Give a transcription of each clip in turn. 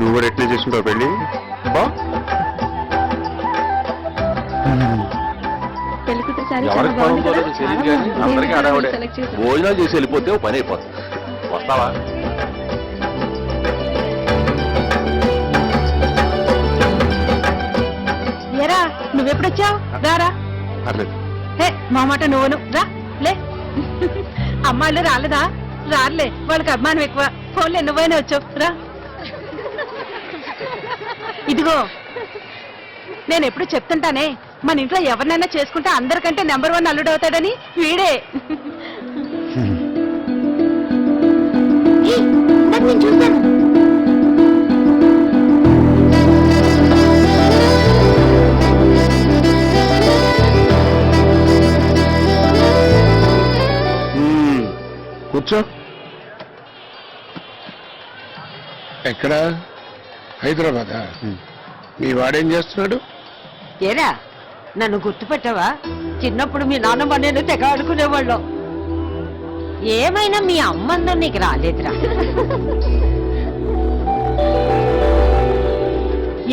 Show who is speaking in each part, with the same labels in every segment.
Speaker 1: నువ్వు కూడా ఎట్లా చేసుకుంటావు పెళ్ళి?
Speaker 2: అందరికీ అడగడే భోజనాలు చేసి వెళ్ళిపోతే ఓ పని అయిపోతుంది. వస్తావా?
Speaker 3: ఎరా నువ్వెప్పుడొచ్చావు? రారా.
Speaker 1: పర్లేదు.
Speaker 3: మా మాట నువ్వును రా. లే అమ్మాయిలు రాలేదా? రాలే, వాళ్ళకి అభిమానం ఎక్కువ. ఫోన్లో నువ్వైనా వచ్చావు రా. ఇదిగో నేను ఎప్పుడు చెప్తుంటానే, మన ఇంట్లో ఎవరినైనా చేసుకుంటే అందరికంటే నెంబర్ 1 అల్లుడు అవుతాడని. వీడే. నేను చూశాను.
Speaker 1: కూర్చో.
Speaker 4: ఎక్కడ? హైదరాబాదా? మీ వాడేం చేస్తున్నాడు?
Speaker 5: ఏరా నన్ను గుర్తుపెట్టావా? చిన్నప్పుడు మీ నాన్నమ్మ నేను తెగ ఆడుకునేవాళ్ళం. ఏమైనా మీ అమ్మందం నీకు రాలేదురా.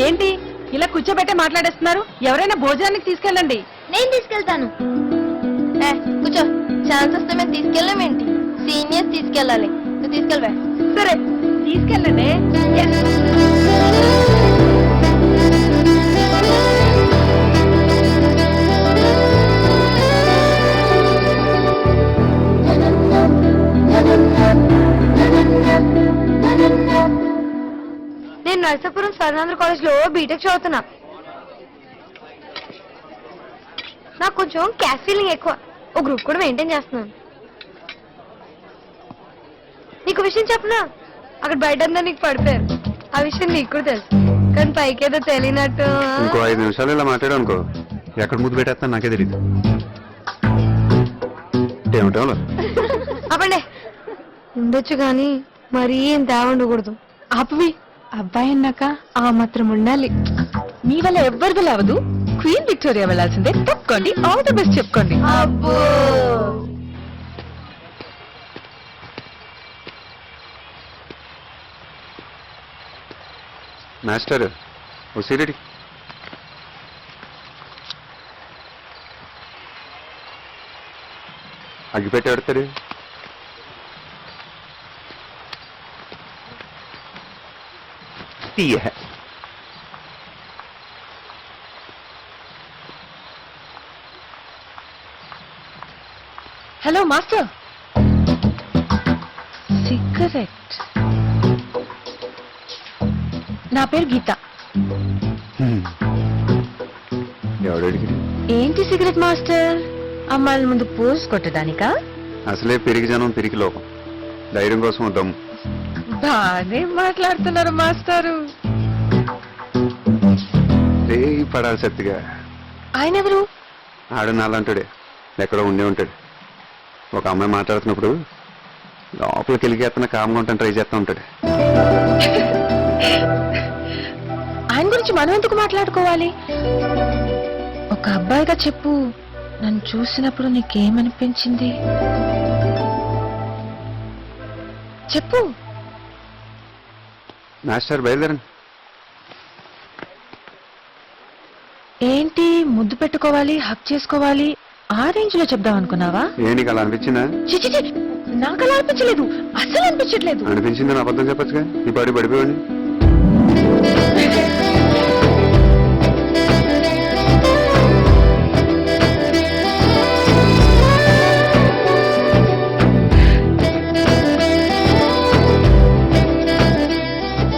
Speaker 3: ఏంటి ఇలా కూర్చోబెట్టే మాట్లాడేస్తున్నారు? ఎవరైనా భోజనానికి తీసుకెళ్ళండి.
Speaker 6: నేను తీసుకెళ్తాను. కూర్చో. ఛాన్స్ వస్తే మేము తీసుకెళ్ళామేంటి? సీనియర్స్ తీసుకెళ్ళాలి. నువ్వు తీసుకెళ్ళవా?
Speaker 3: సరే తీసుకెళ్ళండి.
Speaker 6: నేను నర్సాపురం స్వర్ణాంధ్ర కాలేజ్ లో బీటెక్ చదువుతున్నా. నాకు కొంచెం క్యాస్ట్ ఫీలింగ్ ఎక్కువ. ఓ గ్రూప్ కూడా మెయింటైన్ చేస్తున్నాను. నీకు విషయం చెప్పనా? అక్కడ బయట అందరూ నీకు పడిపోయారు. ఆ విషయం నీకు కూడా తెలుసు, కానీ పైకేదో తెలియనట్టు.
Speaker 1: ఇంకో 5 నిమిషాలు ఇలా మాట్లాడావు అనుకో, ఎక్కడ ముద్దు పెట్టేస్తాను నాకే తెలియదు. ఏమిటో
Speaker 6: అవ్వండి ఉండొచ్చు కానీ మరీ ఏం తేవ ఉండకూడదు.
Speaker 3: ఆపవి. అబ్బాయి అన్నాక ఆ మాత్రం ఉండాలి. మీ వల్ల ఎవ్వరిది లేవదు. క్వీన్ విక్టోరియా వెళ్ళాల్సిందే. తప్పుకోండి. ఆల్ ది బెస్ట్ చెప్పుకోండి.
Speaker 6: అబ్బో
Speaker 1: మాస్టర్ ఓ సీరెడి. అగ్గిపెట్టి పెడతాడు. తీయ
Speaker 3: హలో మాస్టర్. సిగరెట్. నా పేరు గీత.
Speaker 1: ఎవడికి
Speaker 3: ఏంటి సిగరెట్ మాస్టర్? అమ్మాయిల ముందు పోజ్ కొట్టడానికా?
Speaker 1: అసలే పెరిగి జనం పిరికి లోపం. ధైర్యం కోసం వద్దాము.
Speaker 3: బానే మాట్లాడుతున్నారు మాస్టారు.
Speaker 1: రేయి పడాలి సత్తిగా.
Speaker 3: ఆయన ఎవరు?
Speaker 1: ఆడు నాలంటాడే, ఎక్కడో ఉండే ఉంటాడు. ఒక అమ్మాయి మాట్లాడుతున్నప్పుడు లోపలికి వెళ్ళి అతను కామ్గా ఉంటాను ట్రై చేస్తూ ఉంటాడు.
Speaker 3: ఆయన గురించి మనం ఎందుకు మాట్లాడుకోవాలి? ఒక అబ్బాయిగా చెప్పు, నన్ను చూసినప్పుడు నీకేమనిపించింది చెప్పు.
Speaker 1: మాస్టర్ బయలుదేరండి.
Speaker 3: ఏంటి ముద్దు పెట్టుకోవాలి, హక్ చేసుకోవాలి, ఆ రేంజ్ లో చెప్దాం అనుకున్నావా?
Speaker 1: ఏంటి అలా అనిపించిందా?
Speaker 3: చిచి, నాకు అలా అనిపించలేదు, అస్సలు అనిపించట్లేదు.
Speaker 1: అనిపించింది నా అబద్ధం చెప్పచ్చుగా. ఈ పాడి పడిపోయాడు.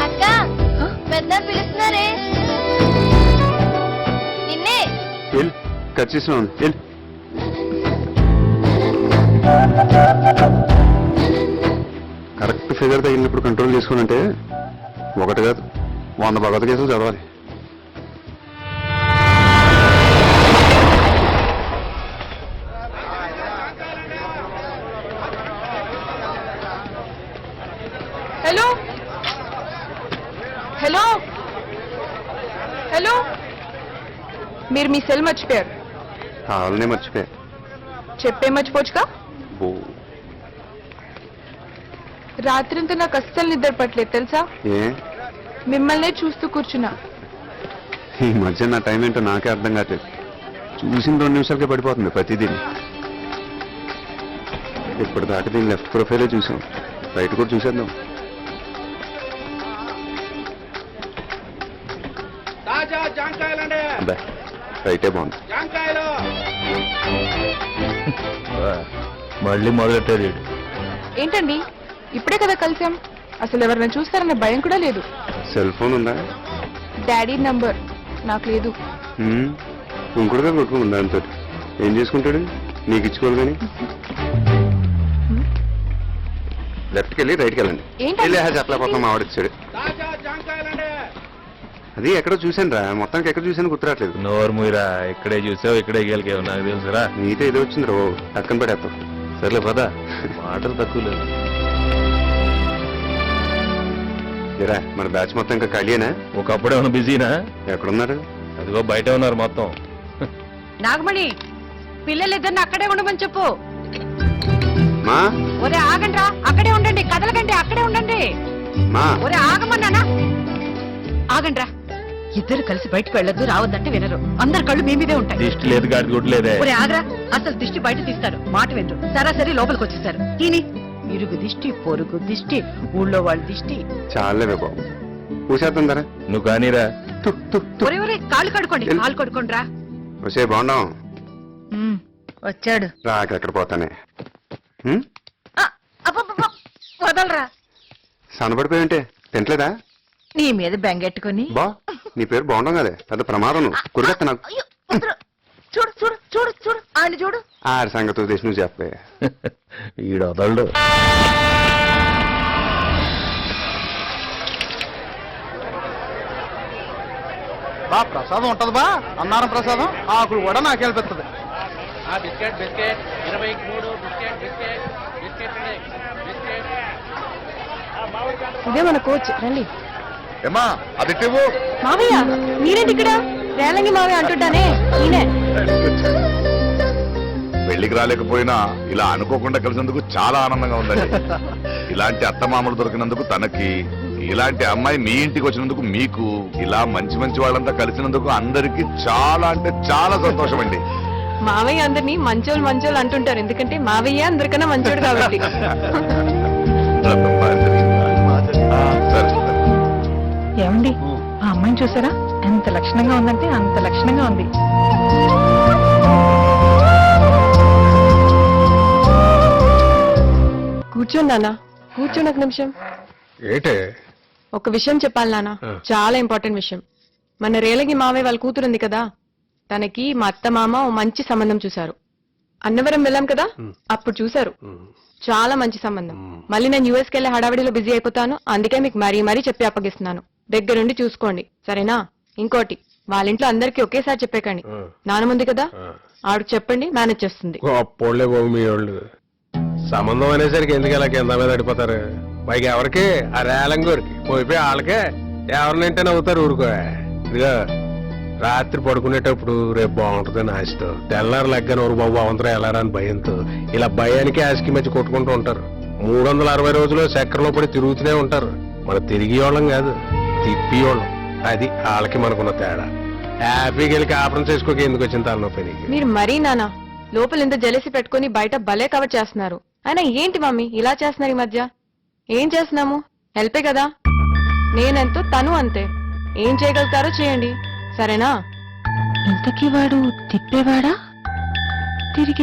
Speaker 6: అక్క పెద్ద పిలుస్తున్నారే నిన్నే.
Speaker 1: వెళ్ళి కట్ చేసిన వెళ్ళి. కరెక్ట్ ఫిగర్ తగిలినప్పుడు కంట్రోల్ చేసుకున్నంటే ఒకటి కాదు 100 భగవత్ కేసులు చదవాలి.
Speaker 3: హలో హలో హలో, మీరు మీ సెల్ మర్చిపోయారు.
Speaker 1: కావాలనే మర్చిపోయా.
Speaker 3: చెప్పే మర్చిపోవచ్చుగా.
Speaker 1: బో
Speaker 3: రాత్రింతా నాకు అస్సలు నిద్ర పట్టలేదు తెలుసా.
Speaker 1: ఏ
Speaker 3: మిమ్మల్నే చూస్తూ కూర్చున్నా.
Speaker 1: ఈ మధ్య నా టైం ఏంటో నాకే అర్థం కావట్లేదు. చూసిన 2 నిమిషాలకే పడిపోతుంది ప్రతిదీ. ఇప్పటిదాకా దీని లెఫ్ట్ ప్రొఫైలే చూసాం, రైట్ కూడా చూసేద్దాం. అబ్బా, రైటే బాగుంది.
Speaker 2: మళ్ళీ మొదలెట్టాడు వీడు.
Speaker 3: ఏంటండి ఇప్పుడే కదా కలిసాం, అసలు ఎవరైనా చూస్తారన్న భయం కూడా లేదు.
Speaker 1: సెల్ ఫోన్ ఉందా?
Speaker 3: డాడీ నంబర్ నాకు లేదు.
Speaker 1: ఇంకొకటిగా కొట్టుకుంది దాంతో. ఏం చేసుకుంటాడు? నీకు ఇచ్చుకోవాలి కానీ. లెఫ్ట్కి వెళ్ళి రైట్కి వెళ్ళండి.
Speaker 3: ఏంటండి?
Speaker 1: చెప్పలేకపోతున్నాం, ఆవిడొచ్చాడు. అది ఎక్కడో చూశాను రా, మొత్తానికి ఎక్కడ చూశాను గుర్తురాట్లేదు.
Speaker 2: నోరు మూయరా, ఇక్కడే చూసావు ఇక్కడే గెలికావు, నాకు తెలుసురా.
Speaker 1: నీతో ఏదో వచ్చింది రో, పక్కన పడేస్తాం.
Speaker 2: సర్లే పదా, మాటలు తక్కువ లేదు.
Speaker 1: ఏరా, మన బ్యాచ్ మొత్తం ఇంకా ఖాళీయేనా?
Speaker 2: ఒకప్పుడు ఏమైనా బిజీనా?
Speaker 1: ఎక్కడున్నారు?
Speaker 2: అదిగో బయట ఉన్నారు మొత్తం.
Speaker 5: నాగమణి, పిల్లలిద్దరిని అక్కడే ఉండమని చెప్పు.
Speaker 1: మా
Speaker 5: ఒరే ఆగండ్రా, అక్కడే ఉండండి, కదలకండి, అక్కడే ఉండండి.
Speaker 1: మా
Speaker 5: ఒరే ఆగమన్నానా? ఆగండ్రా, ఇద్దరు కలిసి బయటకు వెళ్ళొద్దు, రావద్దంటే వినరు. అందరు కళ్ళు మీ మీదే ఉంటాయి.
Speaker 2: దిష్టి లేదు, గాడి గుడ్డు లేదే.
Speaker 5: ఒరే ఆగరా, అసలు దిష్టి బయట తీస్తారు, మాట వినరు. సరాసరి లోపలికి వచ్చేస్తారు. తిని ఇరుగు దిష్టి, పొరుగు దిష్టి, ఊళ్ళో వాళ్ళ దిష్టి.
Speaker 1: చాలేవే బాబు, పూసేద్దాం ధర.
Speaker 2: నువ్వు కానీరా.
Speaker 5: ఒరే ఒరే, కాళ్ళు కడుకోండి, కాళ్ళు కడుకోండి రా.
Speaker 1: వచ్చే బాగున్నాం.
Speaker 5: వచ్చాడు.
Speaker 1: రాకెక్కడ పోతానే.
Speaker 5: వదలరా.
Speaker 1: సన్నపడిపోయింటే తింటలేదా?
Speaker 5: నీ మీద బెంగెట్టుకుని.
Speaker 1: బా, నీ పేరు బాగుండం కదే, పెద్ద ప్రమాదం. కురిగెత్త నాకు.
Speaker 5: చూడు చూడు చూడు చూడు, ఆయన చూడు.
Speaker 1: ఆడి సంగతి ఉద్దేశం నువ్వు చెప్పే.
Speaker 2: ఈడు వదలడు.
Speaker 7: బా ప్రసాదం ఉంటది బా, అన్నారం ప్రసాదం, ఆకులు కూడా నాకే పెడుతుంది.
Speaker 8: Biscuit biscuit 23 biscuit biscuit biscuit biscuit.
Speaker 3: ఇదే మన కోచ్, రండి.
Speaker 2: ఏమా అది
Speaker 3: మావయ్య మీరేంటి ఇక్కడ? రేలంగి మావయ్య అంటుంటానే, ఈయనే.
Speaker 9: పెళ్లికి రాలేకపోయినా ఇలా అనుకోకుండా కలిసినందుకు చాలా ఆనందంగా ఉందండి. ఇలాంటి అత్తమామలు దొరికినందుకు తనకి, ఇలాంటి అమ్మాయి మీ ఇంటికి వచ్చినందుకు మీకు, ఇలా మంచి మంచి వాళ్ళంతా కలిసినందుకు అందరికీ చాలా అంటే చాలా సంతోషం అండి.
Speaker 3: మావయ్య అందరినీ మంచోళ్ళు మంచోళ్ళు అంటుంటారు, ఎందుకంటే మావయ్య అందరికన్నా మంచోడు కాబట్టి. ఏమండి, ఆ అమ్మాయిని చూసారా? ఎంత లక్షణంగా ఉందంటే అంత లక్షణంగా ఉంది. కూర్చోండి నాన్న, కూర్చోండి ఒక నిమిషం.
Speaker 4: ఏటే?
Speaker 3: ఒక విషయం చెప్పాలి నాన్న, చాలా ఇంపార్టెంట్ విషయం. మన రేలగి మావయ్య వాళ్ళ కూతురు ఉంది కదా, తనకి మా అత్త మామ ఓ మంచి సంబంధం చూశారు. అన్నవరం వెళ్ళాం కదా, అప్పుడు చూశారు. చాలా మంచి సంబంధం. మళ్ళీ నేను యూఎస్కి వెళ్ళే హడావిడిలో బిజీ అయిపోతాను, అందుకే మీకు మరీ చెప్పి అప్పగిస్తున్నాను. దగ్గరుండి చూసుకోండి, సరేనా? ఇంకోటి, వాళ్ళ ఇంట్లో అందరికీ ఒకేసారి చెప్పేకండి. నానముంది కదా, ఆవిడకి చెప్పండి, మేనేజ్ చేస్తుంది.
Speaker 4: అప్పోళ్లే బాబు మీ వాళ్ళు. సంబంధం అనేసరికి ఎందుకు ఇలా కింద మీద పడిపోతారు? పైకి ఎవరికి? ఆ రేలంగూరికి పోయిపోయి వాళ్ళకే ఎవరినంటే నవ్వుతారు, ఊరుకో. ఇదిగా రాత్రి పడుకునేటప్పుడు రేపు బాగుంటుందని ఆశతో, తెల్లారు లెగ్గన ఊరు బాబు అవంతరం వెళ్ళారా అని భయంతో, ఇలా భయానికి ఆశకి మధ్య కొట్టుకుంటూ ఉంటారు. 360 రోజులు చక్రంలో పడి తిరుగుతూనే ఉంటారు. మనం తిరిగి వాళ్ళం కాదు, తిప్పి వాళ్ళం. అది వాళ్ళకి మనకున్న తేడా. హ్యాపీకి వెళ్ళి కాపురం చేసుకోక ఎందుకు వచ్చిన తలనొప్పి నీకు?
Speaker 3: మీరు మరీ నాన్న లోపల ఇంత జలసి పెట్టుకుని బయట భలే కవర్ చేస్తున్నారు. అయినా ఏంటి మమ్మీ ఇలా చేస్తున్నారు ఈ మధ్య? ఏం చేస్తున్నాము? హెల్పే కదా. నేనెంతో తను అంతే. ఏం చేయగలుగుతారో చేయండి, సరేనా? ఇంతకీ వాడు తిప్పేవాడా తిరిగే